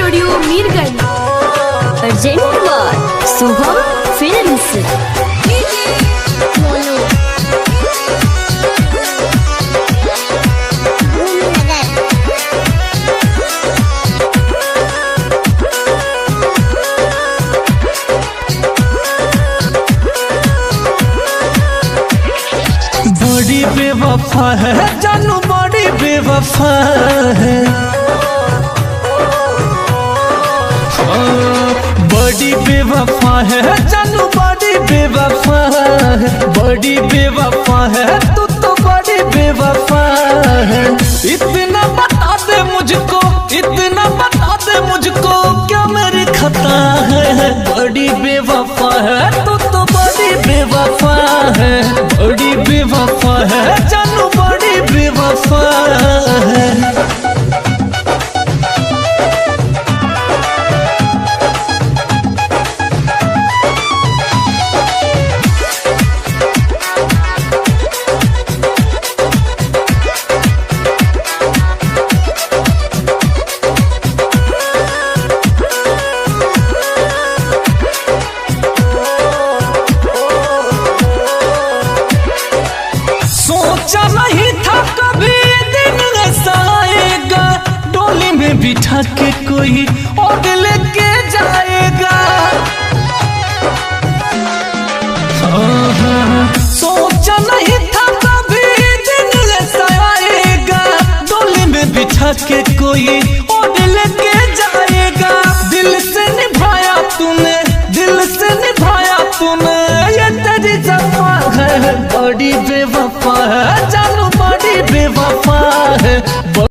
Studio Mirganj. Urgent बार Shubham films. बड़ी बेवफा है जानू, बड़ी बेवफा है। बड़ी बेवफा है जानू, बड़ी बेवफा है। बड़ी बेवफा है तू तो बड़ी बेवफा है। इतना बता दे मुझको, इतना बता दे मुझको, क्या मेरी खता है। बड़ी बेवफा है तू तो बड़ी बेवफा है। बड़ी बेवफा है जानू, बड़ी बेवफा है। सोचा नहीं था कभी दिन ऐसा आएगा, डोली में बिठा के कोई और लेके जाएगा। सोचा नहीं था कभी दिन ऐसा आएगा, डोली में बिठा के कोई और लेके जाएगा। दिल से निभाया तूने, दिल से निभाया तूने, ये तेरी जफ़ा है। बड़ी